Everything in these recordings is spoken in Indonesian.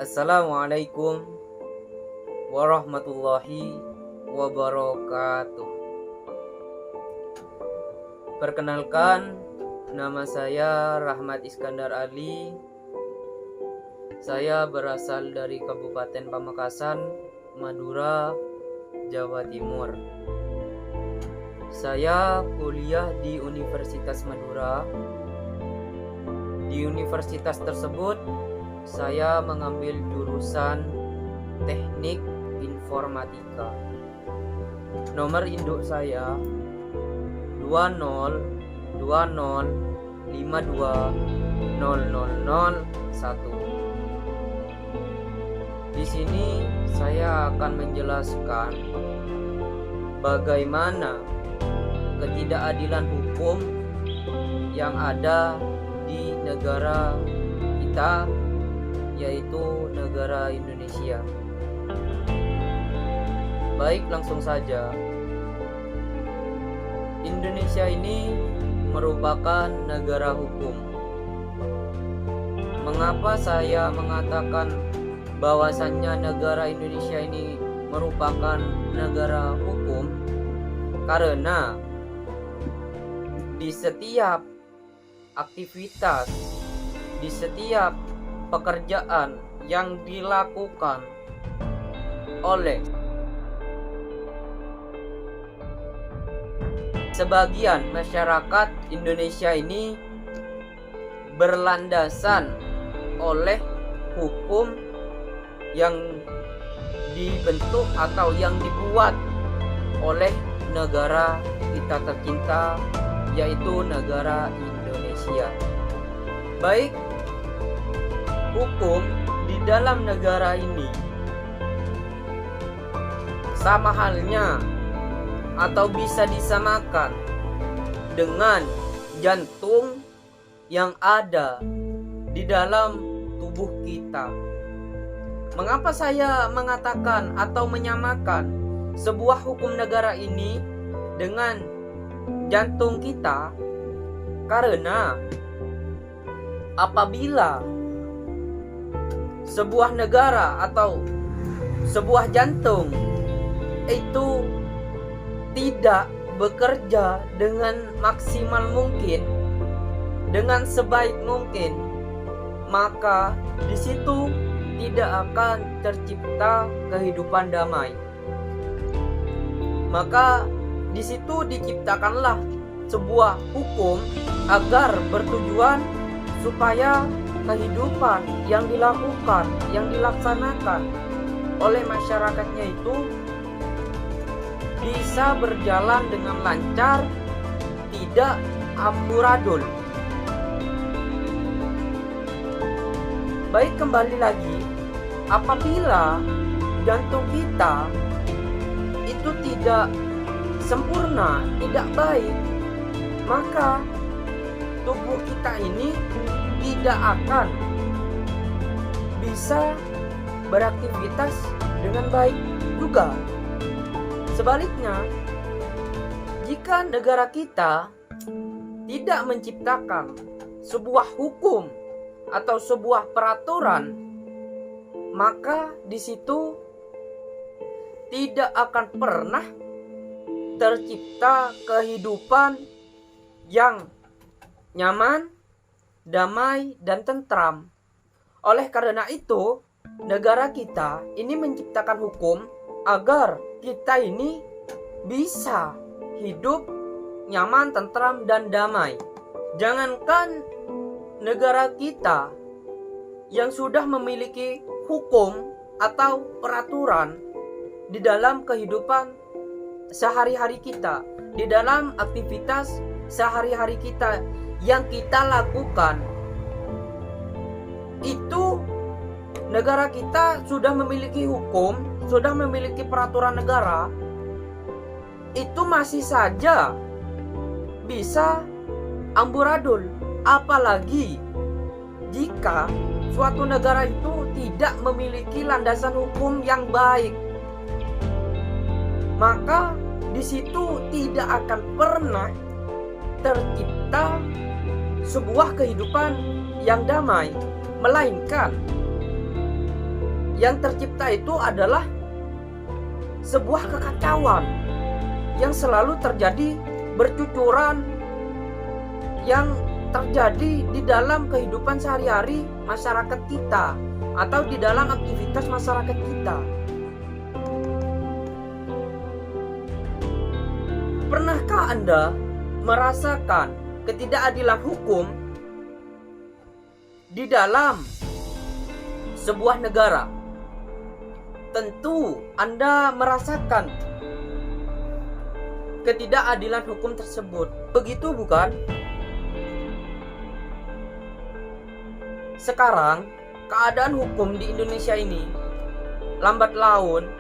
Assalamualaikum warahmatullahi wabarakatuh. Perkenalkan, nama saya Rahmat Iskandar Ali. Saya berasal dari Kabupaten Pamekasan, Madura, Jawa Timur. Saya kuliah di Universitas Madura. Di universitas tersebut saya mengambil jurusan Teknik Informatika. Nomor induk saya 2020520001. Di sini saya akan menjelaskan bagaimana ketidakadilan hukum yang ada di negara kita, yaitu negara Indonesia. Baik, langsung saja. Indonesia ini merupakan negara hukum. Mengapa saya mengatakan bahwasannya negara Indonesia ini merupakan negara hukum? Karena di setiap aktivitas, di setiap pekerjaan yang dilakukan oleh sebagian masyarakat Indonesia ini berlandasan oleh hukum yang dibentuk atau yang dibuat oleh negara kita tercinta, yaitu negara Indonesia. Baik, hukum di dalam negara ini sama halnya atau bisa disamakan dengan jantung yang ada di dalam tubuh kita. Mengapa saya mengatakan atau menyamakan sebuah hukum negara ini dengan jantung kita? Karena apabila sebuah negara atau sebuah jantung itu tidak bekerja dengan maksimal mungkin, dengan sebaik mungkin, maka di situ tidak akan tercipta kehidupan damai. Maka di situ diciptakanlah sebuah hukum agar bertujuan supaya kehidupan yang dilakukan, yang dilaksanakan oleh masyarakatnya itu bisa berjalan dengan lancar, tidak amburadul. Baik, kembali lagi, apabila jantung kita itu tidak sempurna, tidak baik, maka tubuh kita ini tidak akan bisa beraktivitas dengan baik juga. Sebaliknya, jika negara kita tidak menciptakan sebuah hukum atau sebuah peraturan, maka di situ tidak akan pernah tercipta kehidupan yang nyaman, damai, dan tentram. Oleh karena itu, negara kita ini menciptakan hukum agar kita ini bisa hidup nyaman, tentram, dan damai. Jangankan negara kita yang sudah memiliki hukum atau peraturan di dalam kehidupan sehari-hari kita, di dalam aktivitas sehari-hari kita yang kita lakukan, itu negara kita sudah memiliki hukum, sudah memiliki peraturan negara, itu masih saja bisa amburadul. Apalagi jika suatu negara itu tidak memiliki landasan hukum yang baik, maka di situ tidak akan pernah tercipta sebuah kehidupan yang damai, melainkan yang tercipta itu adalah sebuah kekacauan yang selalu terjadi bercucuran, yang terjadi di dalam kehidupan sehari-hari masyarakat kita atau di dalam aktivitas masyarakat kita. Pernahkah Anda merasakan ketidakadilan hukum di dalam sebuah negara? Tentu Anda merasakan ketidakadilan hukum tersebut. Begitu bukan? Sekarang keadaan hukum di Indonesia ini lambat laun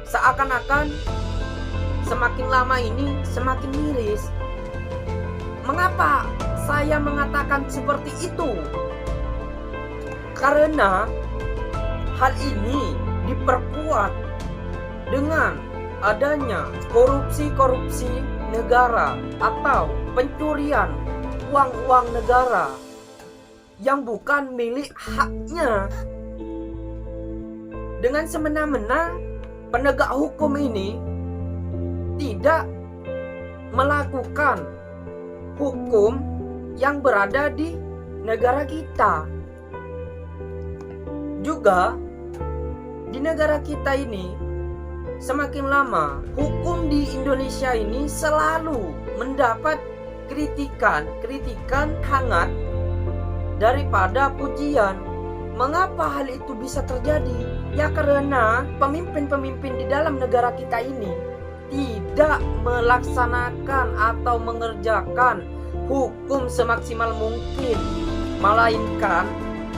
seakan-akan semakin lama ini semakin miris. Mengapa saya mengatakan seperti itu? Karena hal ini diperkuat dengan adanya korupsi negara atau pencurian uang negara yang bukan milik haknya. Dengan semena-mena penegak hukum ini tidak melakukan hukum yang berada di negara kita. Juga di negara kita ini semakin lama hukum di Indonesia ini selalu mendapat kritikan hangat daripada pujian. Mengapa hal itu bisa terjadi? Ya karena pemimpin-pemimpin di dalam negara kita ini tidak melaksanakan atau mengerjakan hukum semaksimal mungkin, melainkan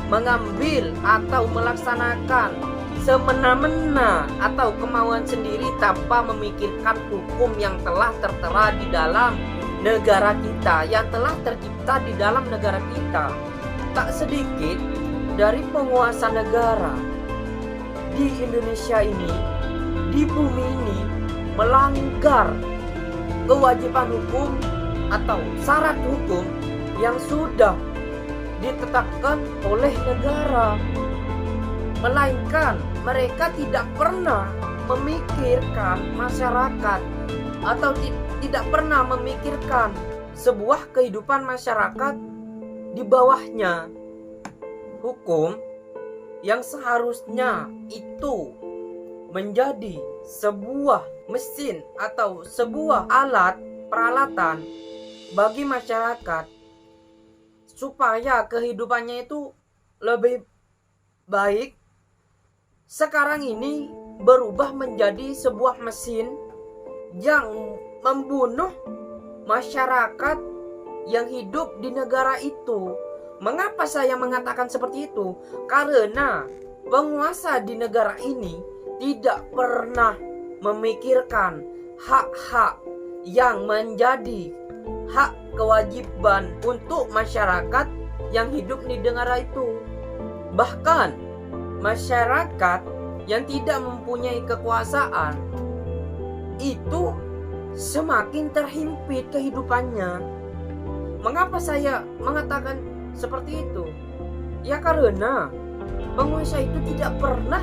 mengambil atau melaksanakan semena-mena atau kemauan sendiri tanpa memikirkan hukum yang telah tertera di dalam negara kita, yang telah tercipta di dalam negara kita. Tak sedikit dari penguasa negara di Indonesia ini, di bumi ini, melanggar kewajiban hukum atau syarat hukum yang sudah ditetapkan oleh negara, melainkan mereka tidak pernah memikirkan masyarakat atau tidak pernah memikirkan sebuah kehidupan masyarakat di bawahnya. Hukum yang seharusnya itu menjadi sebuah mesin atau sebuah alat peralatan bagi masyarakat supaya kehidupannya itu lebih baik, sekarang ini berubah menjadi sebuah mesin yang membunuh masyarakat yang hidup di negara itu. Mengapa saya mengatakan seperti itu? Karena penguasa di negara ini tidak pernah memikirkan hak-hak yang menjadi hak kewajiban untuk masyarakat yang hidup di negara itu. Bahkan masyarakat yang tidak mempunyai kekuasaan itu semakin terhimpit kehidupannya. Mengapa saya mengatakan seperti itu? Ya karena penguasa itu tidak pernah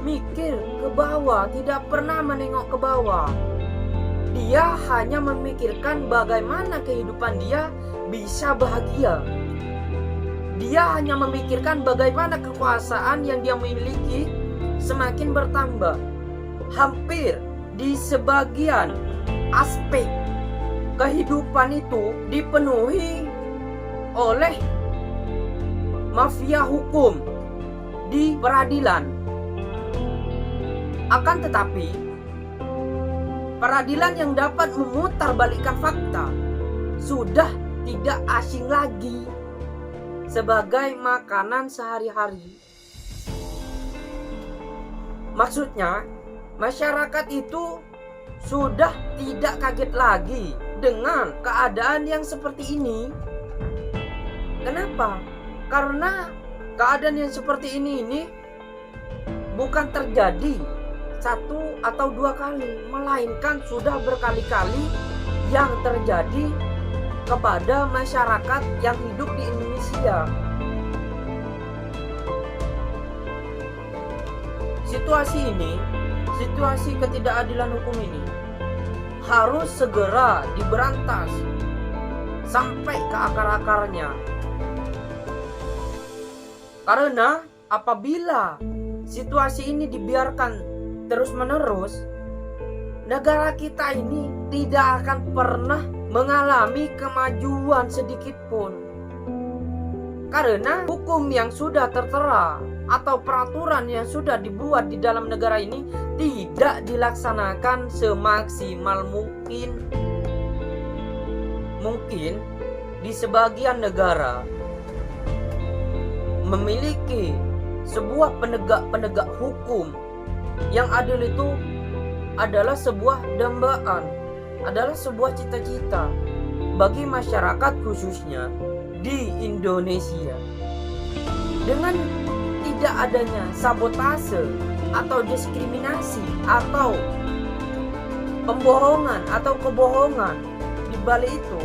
mikir ke bawah, tidak pernah menengok ke bawah. Dia hanya memikirkan bagaimana kehidupan dia bisa bahagia. Dia hanya memikirkan bagaimana kekuasaan yang dia miliki semakin bertambah. Hampir di sebagian aspek kehidupan itu dipenuhi oleh mafia hukum di peradilan. Akan tetapi peradilan yang dapat memutarbalikkan fakta sudah tidak asing lagi sebagai makanan sehari-hari. Maksudnya, masyarakat itu sudah tidak kaget lagi dengan keadaan yang seperti ini. Kenapa? Karena keadaan yang seperti ini bukan terjadi satu atau dua kali, melainkan sudah berkali-kali yang terjadi kepada masyarakat yang hidup di Indonesia. situasi ketidakadilan hukum ini harus segera diberantas sampai ke akar-akarnya. Karena apabila situasi ini dibiarkan terus-menerus, negara kita ini tidak akan pernah mengalami kemajuan sedikit pun. Karena hukum yang sudah tertera atau peraturan yang sudah dibuat di dalam negara ini tidak dilaksanakan semaksimal mungkin. Mungkin di sebagian negara memiliki sebuah penegak hukum yang adil itu adalah sebuah dambaan, adalah sebuah cita-cita bagi masyarakat khususnya di Indonesia. Dengan tidak adanya sabotase atau diskriminasi atau pembohongan atau kebohongan di balik itu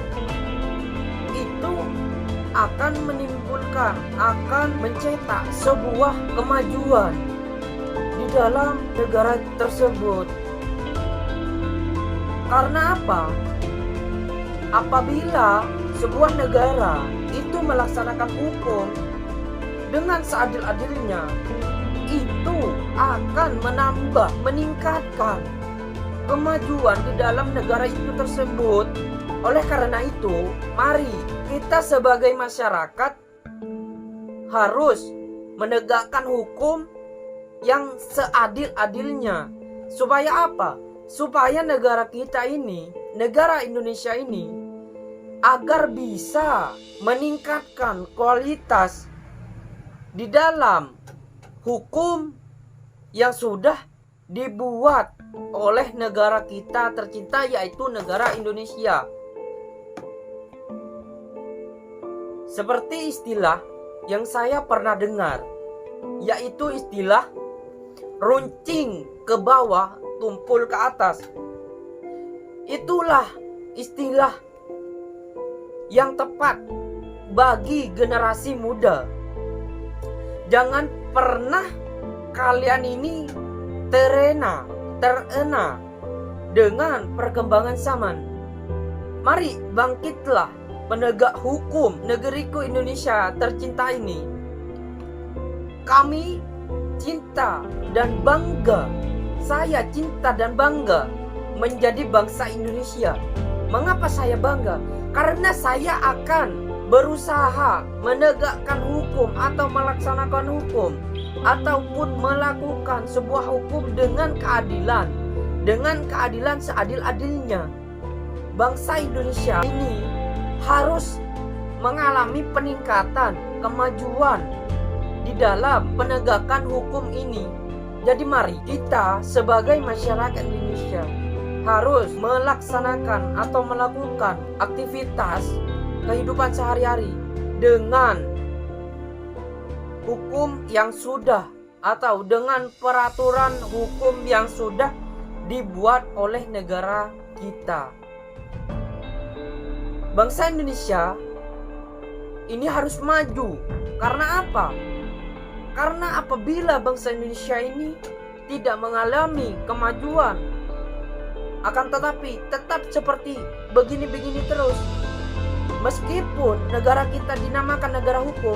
akan menimbulkan, akan mencetak sebuah kemajuan di dalam negara tersebut. Karena apa? Apabila sebuah negara itu melaksanakan hukum dengan seadil-adilnya, itu akan meningkatkan kemajuan di dalam negara itu tersebut. Oleh karena itu, mari kita sebagai masyarakat harus menegakkan hukum yang seadil-adilnya. Supaya apa? Supaya negara kita ini, negara Indonesia ini, agar bisa meningkatkan kualitas di dalam hukum yang sudah dibuat oleh negara kita tercinta, yaitu negara Indonesia. Seperti istilah yang saya pernah dengar, yaitu istilah runcing ke bawah, tumpul ke atas. Itulah istilah yang tepat bagi generasi muda. Jangan pernah kalian ini terena dengan perkembangan zaman. Mari bangkitlah penegak hukum negeriku Indonesia tercinta ini. Kami cinta dan bangga, saya cinta dan bangga menjadi bangsa Indonesia. Mengapa saya bangga? Karena saya akan berusaha menegakkan hukum atau melaksanakan hukum ataupun melakukan sebuah hukum dengan keadilan seadil-adilnya. Bangsa Indonesia ini harus mengalami peningkatan kemajuan di dalam penegakan hukum ini. Jadi mari kita sebagai masyarakat Indonesia harus melaksanakan atau melakukan aktivitas kehidupan sehari-hari dengan hukum yang sudah atau dengan peraturan hukum yang sudah dibuat oleh negara kita. Bangsa Indonesia ini harus maju. Karena apa? Karena apabila bangsa Indonesia ini tidak mengalami kemajuan, akan tetapi tetap seperti begini-begini terus, meskipun negara kita dinamakan negara hukum,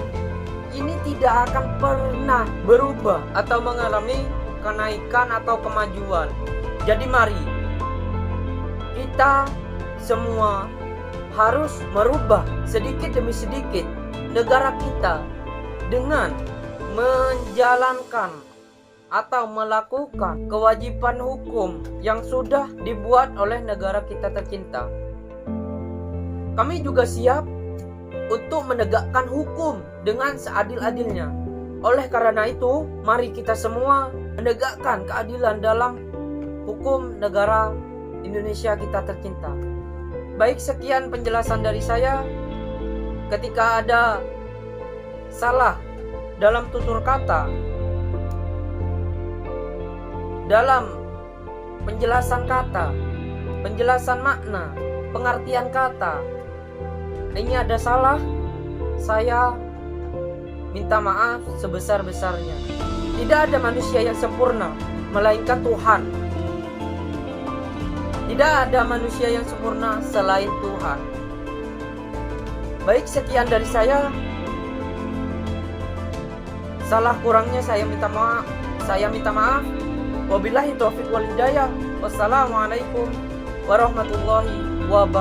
ini tidak akan pernah berubah atau mengalami kenaikan atau kemajuan. Jadi mari kita semua harus merubah sedikit demi sedikit negara kita dengan menjalankan atau melakukan kewajiban hukum yang sudah dibuat oleh negara kita tercinta. Kami juga siap untuk menegakkan hukum dengan seadil-adilnya. Oleh karena itu, mari kita semua menegakkan keadilan dalam hukum negara Indonesia kita tercinta. Baik, sekian penjelasan dari saya. Ketika ada salah dalam tutur kata, dalam penjelasan kata, penjelasan makna, pengertian kata, ini ada salah, saya minta maaf sebesar-besarnya. Tidak ada manusia yang sempurna, melainkan Tuhan. Tidak ada manusia yang sempurna selain Tuhan. Baik, sekian dari saya. Salah kurangnya saya minta maaf. Wabillahi taufiq wal hidayah. Wassalamualaikum warahmatullahi wabarakatuh.